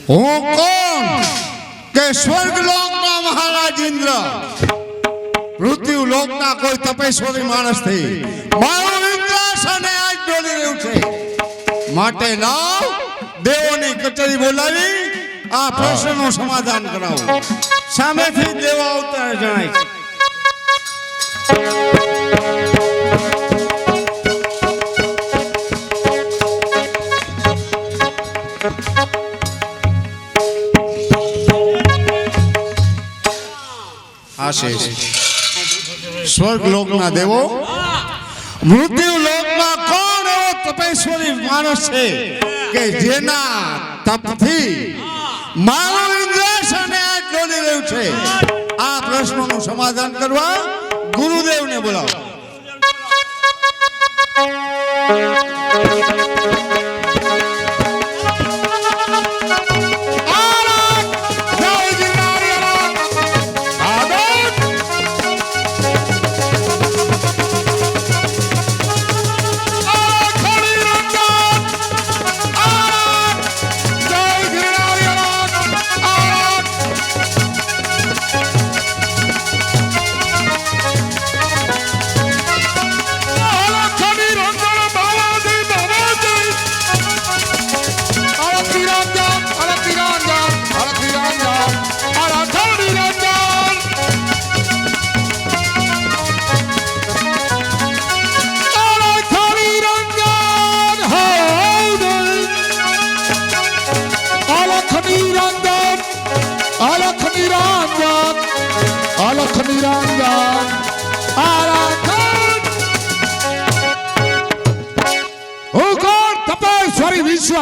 હું કોણ કે સ્વર્ગલોકના મહારાજ ઇન્દ્ર પૃથ્વી લોકના કોઈ તપેશ્વરી માણસ થી મારું ઇન્દ્રાસને આજ ડોલી રહ્યું છે માટે લાવ દેવોની કચેરી બોલાવી આ પ્રશ્નનું સમાધાન કરાવો સામેથી દેવ અવતાર જણાય છે स्वर्ग लोक ना देवो मृत्यु लोक में कौन एवो तपेश्वरी मानस है के जेना तपथी मारो इंद्रासने आज डोली રહ્યું છે આ પ્રશ્નોનું સમાધાન કરવા ગુરુદેવને બોલાવો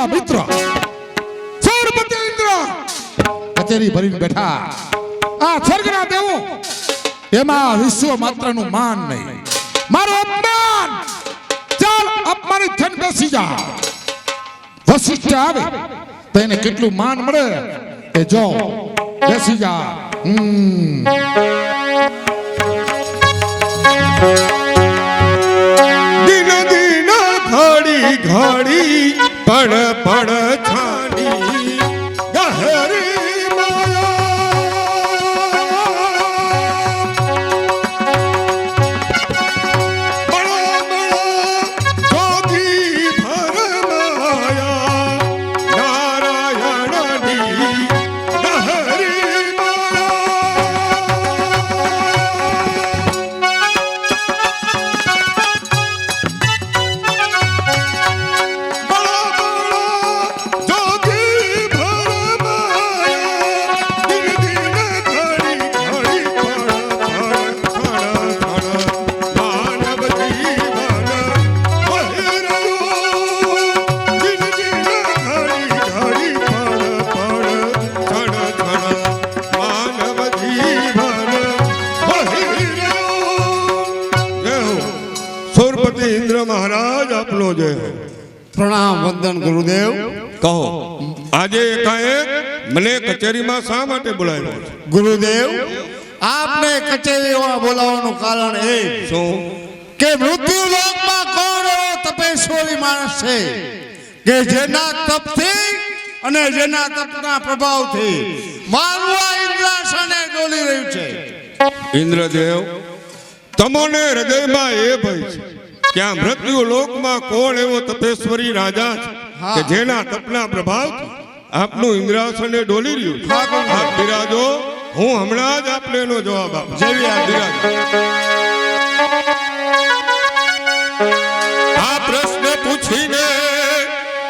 मित्र स्वर्गपति इंद्र कचेरी भरीने बैठा आ स्वर्गना देवो एमा विश्व मात्रનું માન નહીં મારું અપમાન ચાલ અપમાનિત થઈને બેસી જા વશિષ્ઠ આવે તો એને કેટલું માન મળે એ જો બેસી જા દિન દિન ઘડી ઘડી पड़ पड़ छानी गहरी माया बड़ा बड़ा जोगी भर माया नारायण दी गहरी इंद्र महाराज आपनो जय प्रणाम वंदन गुरुदेव कहो आजे एकाएक मने कचेरी में शा माटे बोलाव्यो गुरुदेव आपने कचेरी में बोलावવાનું કારણ એ શું કે મૃત્યુ લોકમાં કોણ એવો તપેશ્વરી માણસ છે કે જેના તપથી અને જેના તપના પ્રભાવથી મારું ઇન્દ્રાસને ડોલી રહ્યું છે ઇન્દ્રદેવ તમોને હૃદયમાં એ ભય છે કે આ મૃત્યુ લોકમાં કોણ એવો તપેશ્વરી રાજા છે કે જેના તપના પ્રભાવથી આપનું ઇન્દ્રાસને ડોલી રહ્યું છે. આપ બિરાજો, હું હમણાં જ આપને એનો જવાબ આપું. જેવી આ બિરાજો. આ પ્રશ્ન પૂછીને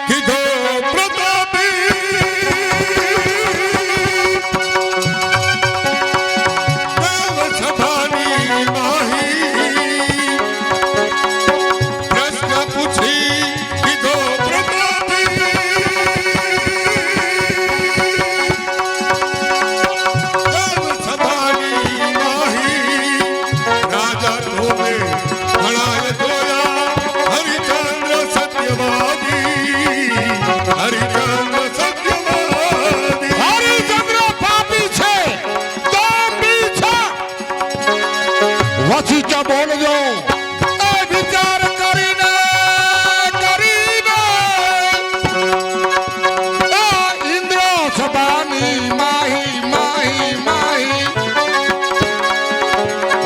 કીધો પ્રતાપી દેવ સભાની માહી. પ્રશ્ન પૂછી કીધો પ્રતાપી દેવ સભાની માહી. રાજા ધોમે ઘણાએ જોયા હરિચંદ્ર સત્યવાદી. હરિચંદ્ર સત્યવાદી. હરિચંદ્ર પાપી છે, દોષી છે. વચિત બોલજો એ વિચાર કરીને ઇન્દ્ર સભાની માહી માહી માહી.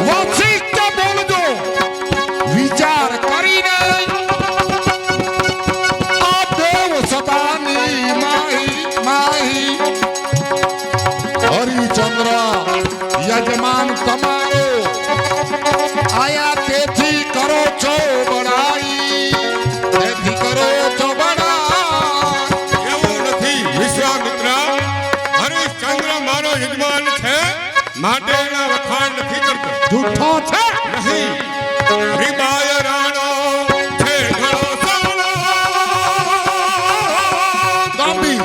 વચિત બોલજો વિચાર કરીને આ દેવ સભાની માહી માહી. હરિચંદ્ર યજમાન તમારો આયા તેથી કરો છો બડાઈ. તેથી કરો છો બડાઈ. એવું નથી વિશ્વામિત્ર. હરિશ્ચંદ્ર મારો યજમાન છે માટે એના વખાણ નથી કરતો. જૂઠો છે. નહીં. હરિબાય રાણો છે ઘણો સારો. દાંભી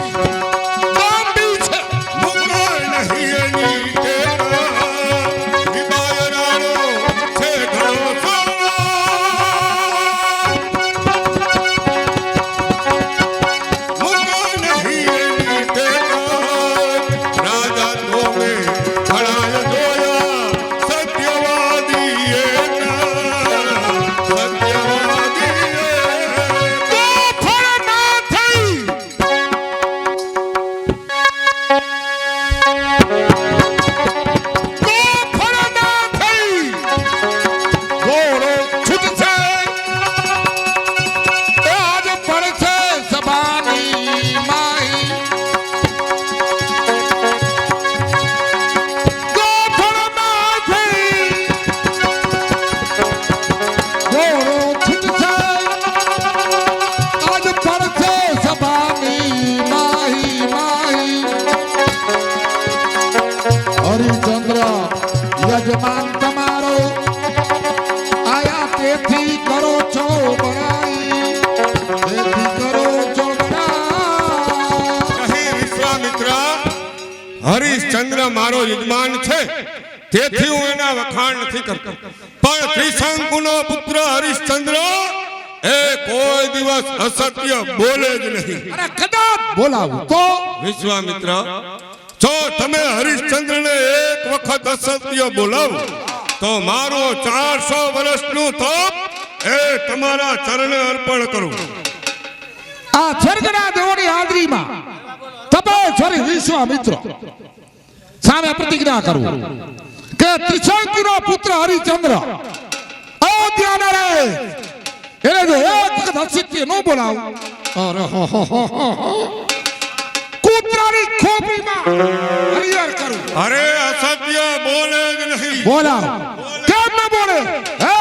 છે. મુકરો નહીં એની ટેવા. હરિબાય રાણો છે ઘણો સારો. મુકરો નહીં એની ટેવા. રાજા ધોમે ઘણાએ જોયા સત્યવાદી એના. સત્યવાદી તો ફળ ના થઈ. તો ફળ ના થઈ. ઘોડો છૂટશે એ આજ પડશે સભાની માહી. તો ફળ ના થઈ. ઘોડો છૂટશે આજ પડશે સભાની માહી માહી. હરિચંદ્ર યજમાન તમારો આયા તેથી કરો છો બડાઈ. તેથી કરો છો બડાઈ. અહીં વિશ્વામિત્ર. હરિશ્ચંદ્ર મારો યજમાન છે તેથી હું એના વખાણ નથી કરતો. પણ ત્રિશંકુનો પુત્ર હરિશ્ચંદ્ર એ કોઈ દિવસ અસત્ય બોલે જ નહીં. અને કદાચ બોલાવું તો વિશ્વામિત્ર, જો તમે હરિશ્ચંદ્રને એક વખત અસત્ય બોલાવો તો મારો 400 વર્ષનું તપ એ તમારા ચરણે અર્પણ કરું. આ સ્વર્ગના દેવોની હાજરીમાં તપેશ્વરી વિશ્વામિત્ર સામે પ્રતિજ્ઞા કરું કે ત્રિશંકુનો પુત્ર હરિચંદ્ર અયોધ્યાના રહે. એને જો એક વખત અસત્ય ન બોલાવું, અરે કૂતરાની ખોપડીમાં હરિહર કરું. અરે અસત્ય બોલે જ નહીં. બોલાવ. કેમ ન બોલે? હે?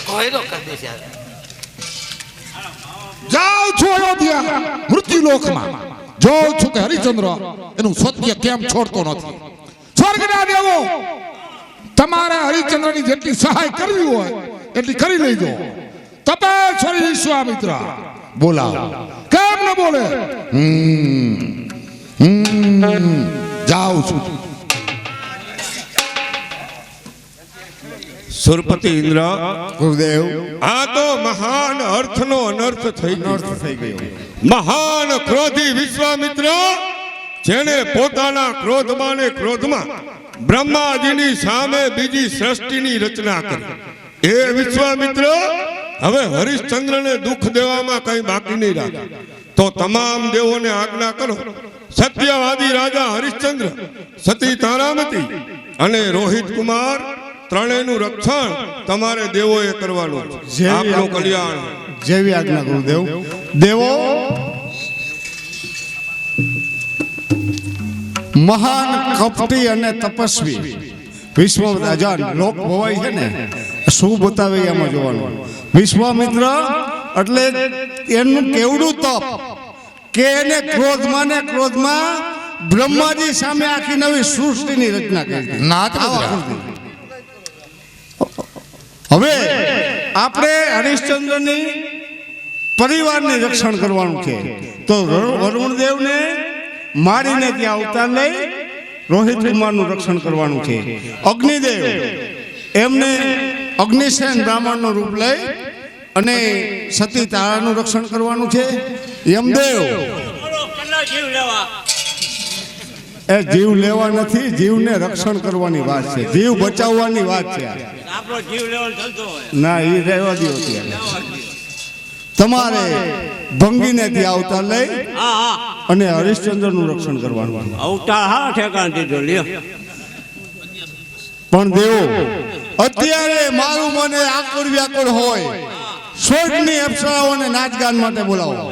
કોયરો કરી દેશે. જાઉં છું અયોધ્યા મૃત્યુ લોકમાં. જોઉં છું કે હરિચંદ્ર એનું સત્ય કેમ છોડતો નથી. સ્વર્ગના દેવો તમારે હરિચંદ્રની જેટલી સહાય કરવી હોય એટલી કરી લેજો. તપેશ્વરી વિશ્વામિત્ર બોલાવો. કેમ ન બોલે? જાઉં છું. સુરપતિ ઇન્દ્ર, ગુરુદેવ આ તો મહાન અર્થનો અનર્થ થઈ ગયો. મહાન ક્રોધી વિશ્વામિત્ર જેને પોતાના ક્રોધમાં ને ક્રોધમાં બ્રહ્માજીની સામે બીજી સૃષ્ટિની રચના કરી એ વિશ્વામિત્ર હવે હરિશ્ચંદ્રને દુઃખ દેવામાં કઈ બાકી નહીં રાખે. તો તમામ દેવોને આજ્ઞા કરો સત્યવાદી રાજા હરિશ્ચંદ્ર, સતી તારામતી અને રોહિત કુમાર ત્રણેયનું રક્ષણ તમારે દેવોએ કરવાનું છે. આપનું કલ્યાણ. જેવી આજ્ઞા ગુરુદેવ. દેવો મહાન કપટી અને તપસ્વી વિશ્વામિત્ર લોક ભવાઈ છે ને શું બતાવે એમાં જોવાનું. વિશ્વામિત્ર એટલે એનું કેવડું તપ કે એને ક્રોધમાં ને ક્રોધમાં બ્રહ્માજી સામે આખી નવી સૃષ્ટિની રચના કરી. નાથ હવે આપણે હરિશ્ચંદ્રની પરિવારની રક્ષણ કરવાનું છે. તો વરુણદેવને મારીને ત્યાં અવતાર લઈ રોહિત કુમારનું રક્ષણ કરવાનું છે. અગ્નિદેવ એમને અગ્નિસેન બ્રાહ્મણનું રૂપ લઈ અને સતી તારાનું રક્ષણ કરવાનું છે. યમદેવ એ જીવ લેવા નથી, જીવને રક્ષણ કરવાની વાત છે, જીવ બચાવવાની વાત છે. ના એ રહેવા દો. તમારે ભંગીને ત્યાં અવતાર લઈ અને હરિશ્ચંદ્રનું રક્ષણ કરવાનું. પણ દેવો અત્યારે મારું મને આકુળ વ્યાકુળ હોય, સ્વર્ગની અપ્સરાઓને નાચગાન માટે બોલાવો.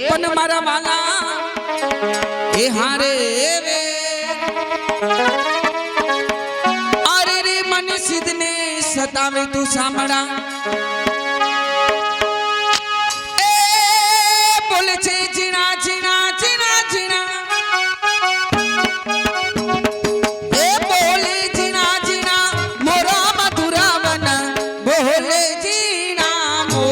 પણ મારા વાલા એ હારે વે અરે રે મને સિદ્ધને સતાવે તું સાંભળા એ બોલે છે જીણા જીણા જીણા જીણા એ બોલે જીણા જીણા મોરા મધુરા વન બોલે જીણા મો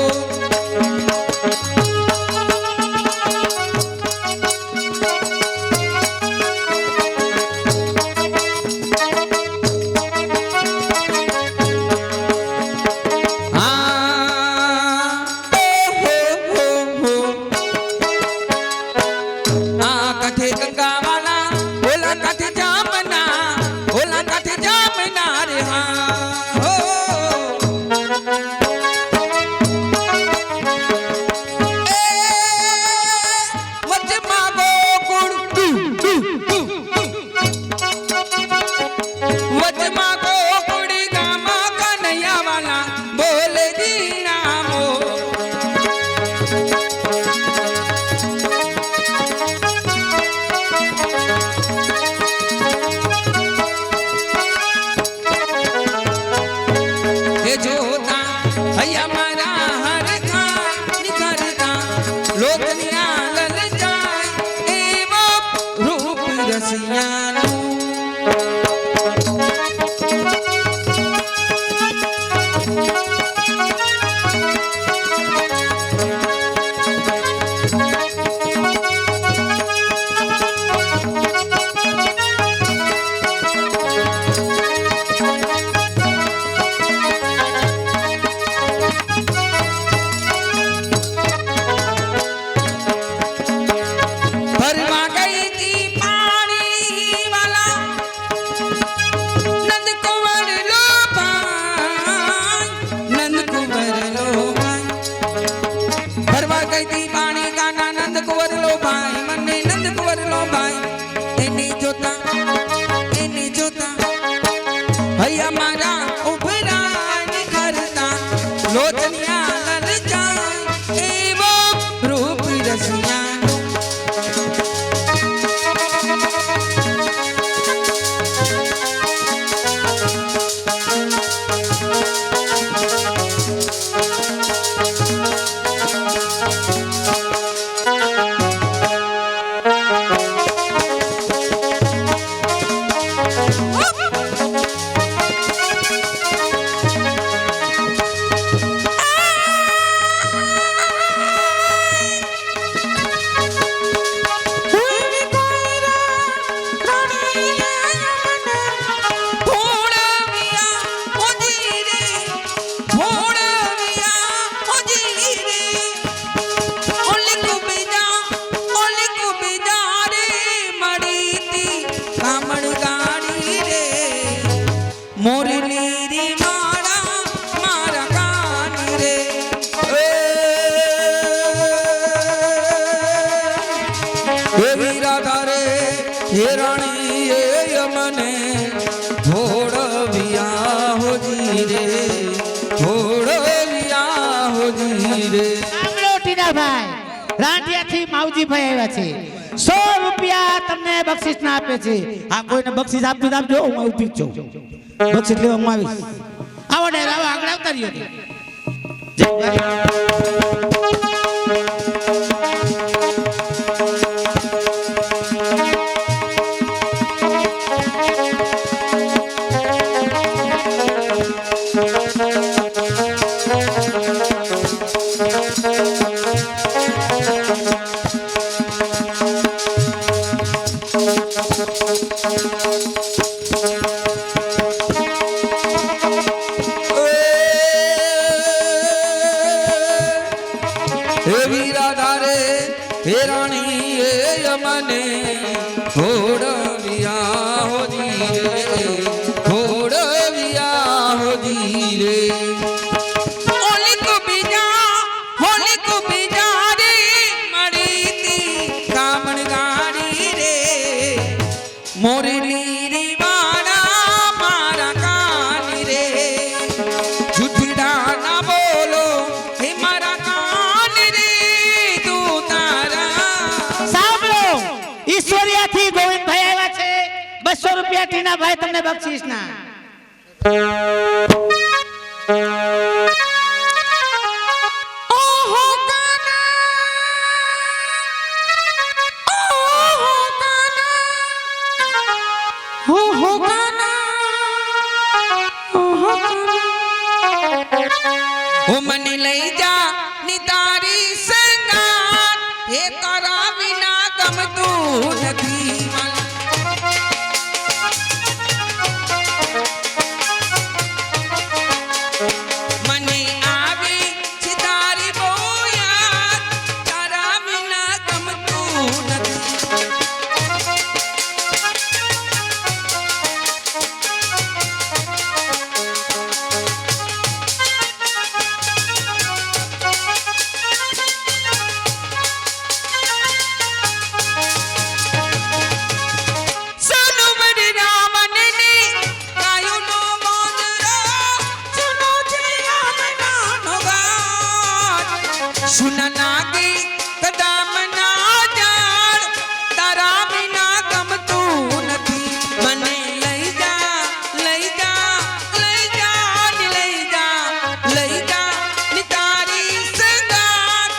માવજી ભાઈ આવ્યા છે 100 રૂપિયા તમને બક્ષિસ ના આપે છે આ કોઈને બક્ષિસ આપજો આપજો હું ઊભી જ છું બક્ષિસ લેવામાં આવીશ આવો ડાયર આવો આગળ આવતા રહ્યો મોરલી રે વાડા મારા કાન રે જુઠડા ના બોલો હે મારા કાન રે તું તારા રૂપિયા ટીના ભાઈ તમને બક્ષિસ ના ઓહો કાના ઓહો કાના ઓહો કાના ઓહો કાના ઓ મને લઈ જા ની તારી સંગાત હે તારા વિના ગમતું નથી મને આવી છે તારી બહુ યાદ તારા વિના ગમતું નથી સુના નાગી કદમ ના જાણ તારા વિના ગમતું નથી મને લઈ જા લઈ જા લઈ જા લઈ જા લઈ જા ની તારી સંગાત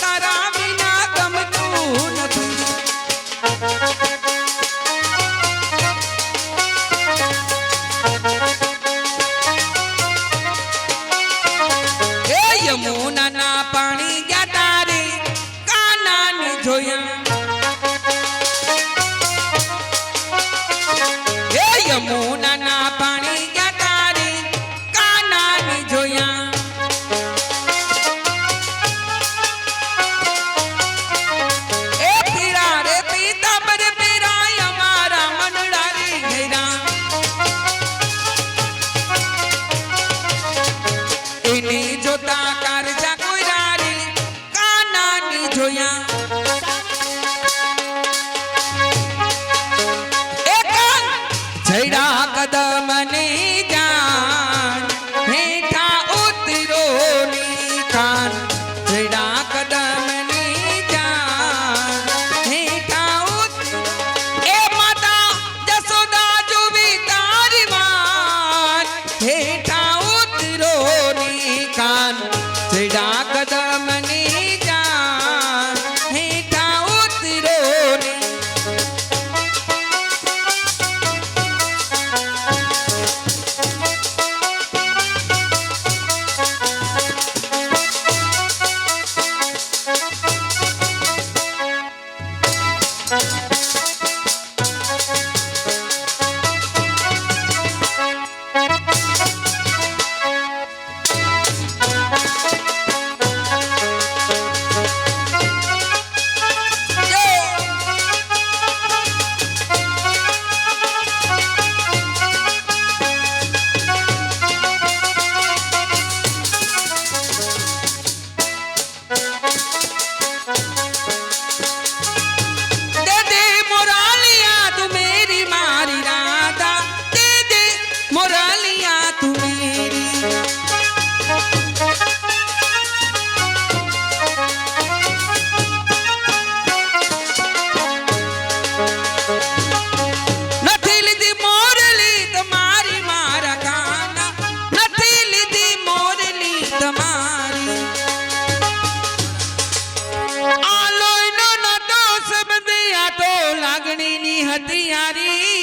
તારા વિના ગમતું નથી એ યમુના ના પાણી ગયા તારે કાનાને જોયા એ યમુના ના પાણી ગયા તારે કાનાને જોયા એ પીરા રે પીતાંબર પીરાય અમારા મનડા રે ઘેરા એને જોતા કારજા કોઈ રારે કાનાની જોયા એ કાન જયડા કદમની જાન હેઠા ઉતરો ની કાન જયડા કદમની જાન હેઠા ઉતરો એ માતા જસોદા જોવી તારી વાન હેઠા ઉતરો ની કાન જયડા કદમની જાન હેઠા ઉતરો ની दे दे मोरालिया तू मेरी मारी राधा दे दे मोरालिया तू मेरी નથી લીધી મોરલી તમારી મારા કાના નથી લીધી મોરલી તમારી આ લોહીનો નાતો સંબંધ આ તો લાગણીની હથિયારી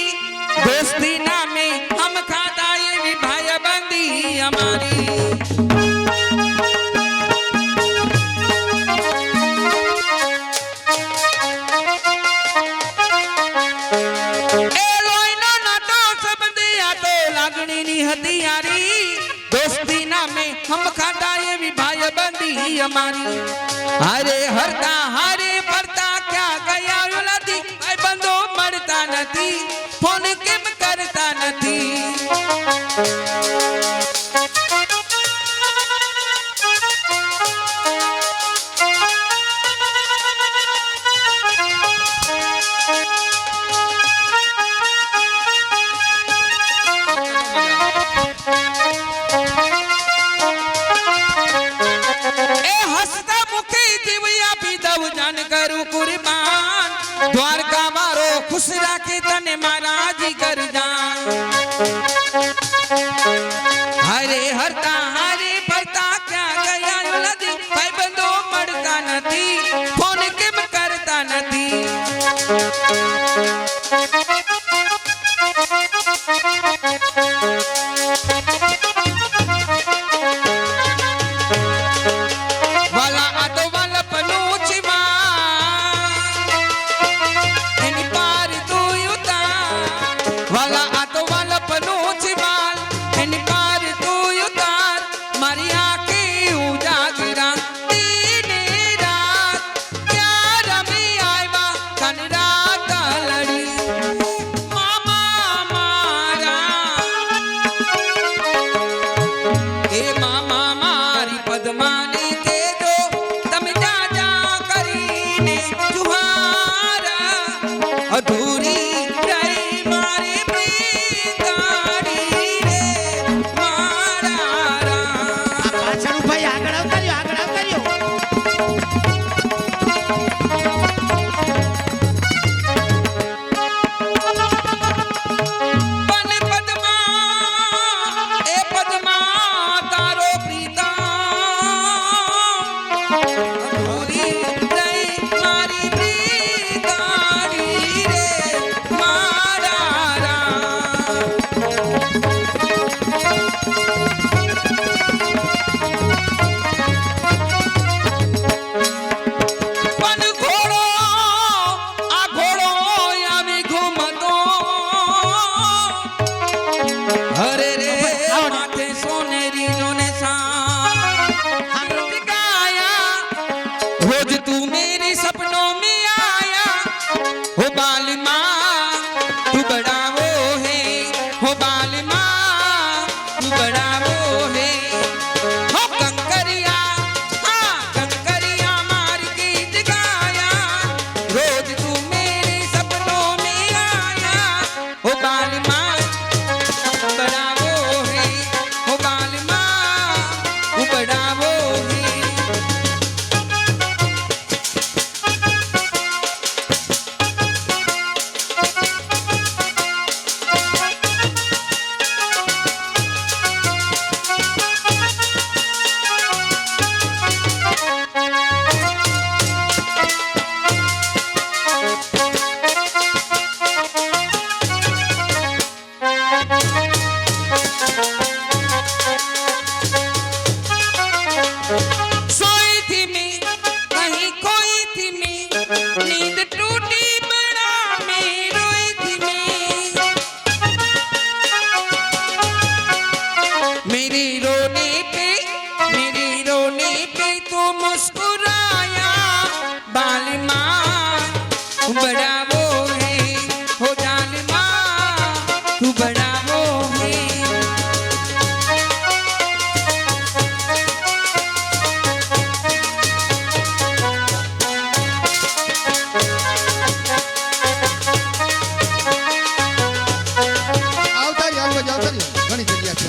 દોસ્તી નામે હમ ખાતા એવી ભાઈબંધી અમારી એ લોહીનો નાતો સંબંધ આ તો લાગણીની હથિયારી દોસ્તી નામે હમ ખાતા એવી ભાઈબંધી અમારી હારે હરતા હારે ફરતા ક્યાં ગયા ઓલાથી ભાઈ બંધો મળતા નથી ફોન કેમ કરતા નથી એ હસતા મુખે જીવ આપી દઉં જાન કરું કુરબાન દ્વારકા મારો ખુશ રાખે તને મારા જીગર જાન હરે હરતા હરે ફરતા ક્યાં ગયા નથી ભાઈબંધો મળતા નથી ફોન કેમ કરતા નથી વાલા આ તો વાલપનું છીમાં એની પાર તું ઉતાર વાલા આ તો વાલપનું છીમાલ એની પાર તું ઉતાર મારી આંખી ઉજાગરા દીને રાત ક્યાં રમી આવ્યા કન રાત લડી મામા મારા એ મામા મારી પદ્માની કેજો તમે જાજા કરીને જુહારા અધૂરી રહી મારી પ્રીતાડી રે મારા રા પાછળ ભાઈ આગળ આવતા રહ્યો બન પદ્મા એ પદ્મા તારો પ્રીતા અધૂરી રહી મારી પ્રીતાડી રે મારા રા પણ ઘોડો આ ઘોડો આવી ઘૂમતો હરે રે માથે સોનેરી જોને सांग गाया रोज तू मेरे सपनों में आया हो बाल माँ तू बड़ा वो है हो बाल माँ तू बड़ा वो है हो कंकरिया हाँ कंकरिया मार गीत गाया रोज तू मेरे सपनों में आया हो बाल माँ बड़ा वो है हो बाल माँ तू बड़ा वो है सोई थी मैं कहीं खोई थी मैं नींद टूटी बड़ा मैं रोई थी मैं मेरे रोने पे तू मुस्कुराया बाल माँ तू बड़ा वो है हो जाल माँ तू बड़ा वो है આવતા રહ્યો ઘણી જગ્યા છે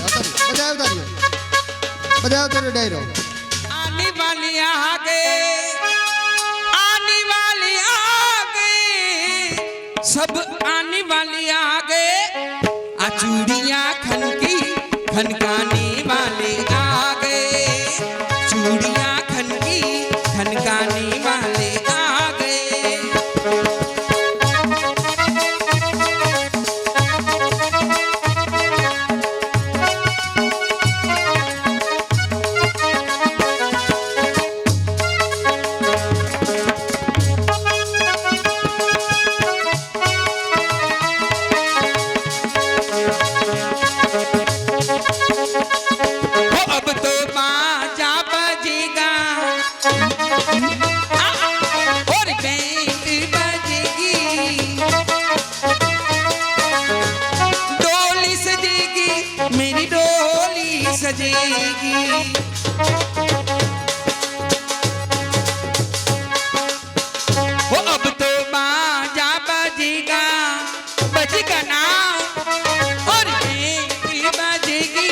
બધા આવતા રહ્યો ડાયરો आने वाली आगे सब आने वाली आगे आ चूड़ियाँ खनकी खनकाने वाले आगे चूड़ियाँ खनकी खनकाने वाले आगे हो अब तो बाजा बजेगा और बैंड बजेगी डोली सजेगी मेरी डोली सजेगी हो अब तो बाजा बजेगा बजेगा ना और बैंड बजेगी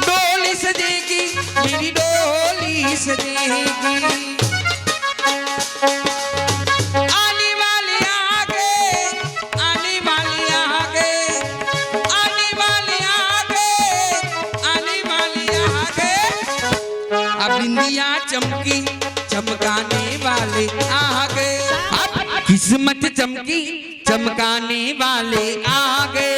डोली सजेगी मेरी डोली सजेगी चमकी चमकाने वाले आ गए।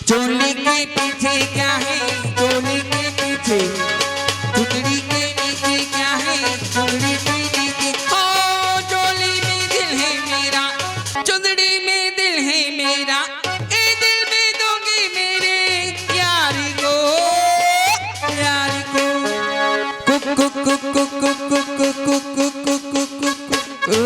चोली के पीछे क्या है, चोली के पीछे, चुनरी के नीचे क्या है, चुनरी के नीचे। ओ चोली में दिल है मेरा, चुनरी में दिल है मेरा, ए दिल में दोगे मेरे यारी को, यारी को। कुक कुक कुक कुक कुक कुक कुक कुक कुक कुक कुक।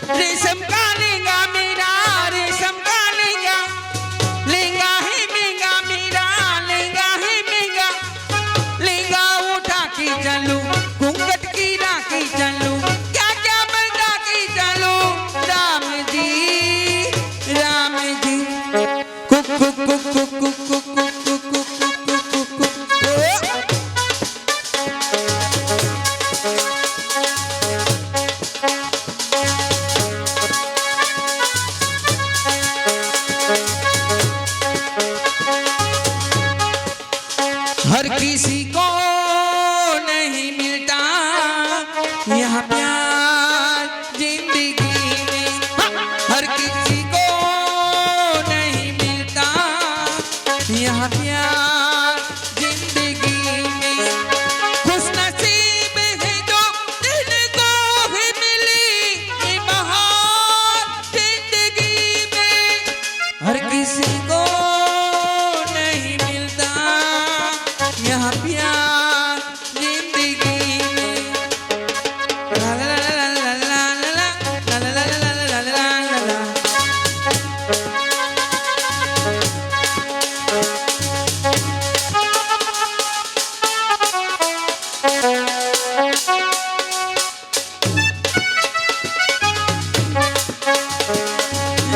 रेशम का लेंगा मेरा, रेशम का लेंगा, लेंगा है महंगा मेरा, लेंगा है महंगा, लेंगा उठा के चलूं, घूंघट की राखी चलूं, क्या क्या बंदा की चलूं, राम जी, राम जी। कुक कुक कुक कुक कुक कुक कुक कुक कुक कुक कुक। हर किसी को नहीं मिलता यहाँ प्यार जिंदगी में, हर किसी को नहीं मिलता यहाँ प्यार जिंदगी में। खुश नसीब है जो जिनको है मिली ये बहार जिंदगी में, हर किसी को नहीं मिलता यहाँ प्यार जिंदगी में। ला ला ला ला ला ला ला ला ला ला ला ला ला।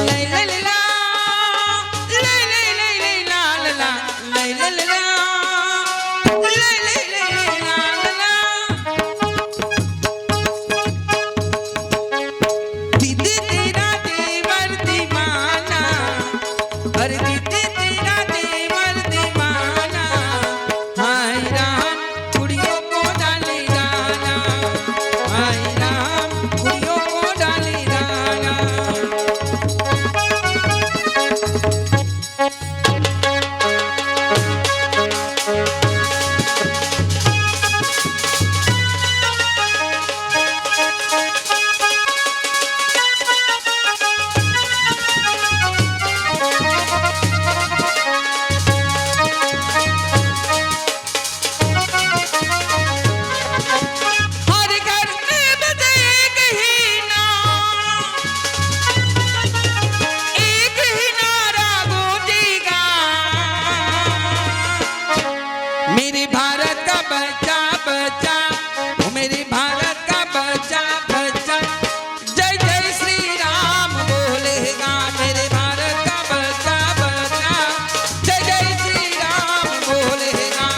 लै लै लै ला, लै लै लै लै ला ला ला, लै लै लै ला, लै लै लै लै ला ला ला। दीदी तेरा देवर दीवाना, अरे दीदी तेरा देवर दीवाना, हाय राम कुड़ियों को डाले दाना, हाय राम कुड़ियों को डाले दाना। हर घर में बजे एक ही नाम, एक ही नारा गूंजेगा, मेरे भारत का बच्चा बच्चा, वो मेरे भारत का बच्चा बच्चा, जय जय श्री राम बोलेगा, मेरे भारत का बच्चा बच्चा, जय जय श्री राम बोलेगा।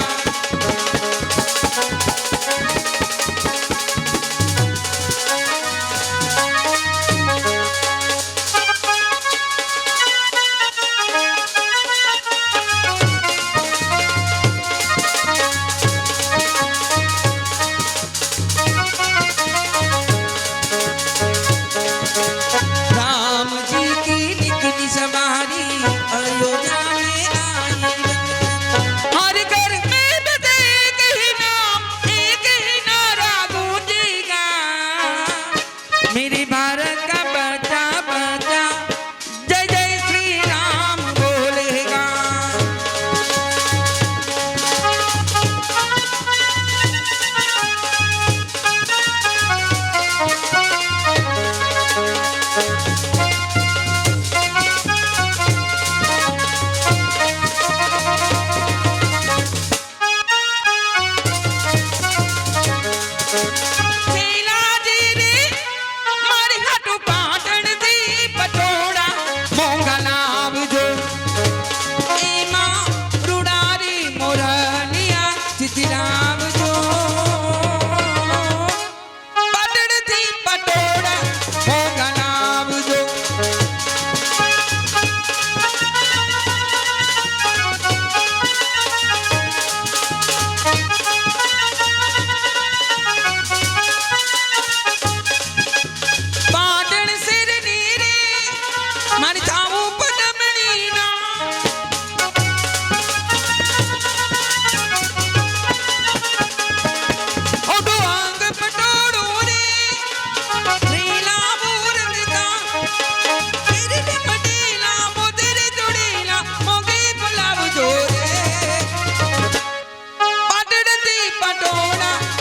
પટોળા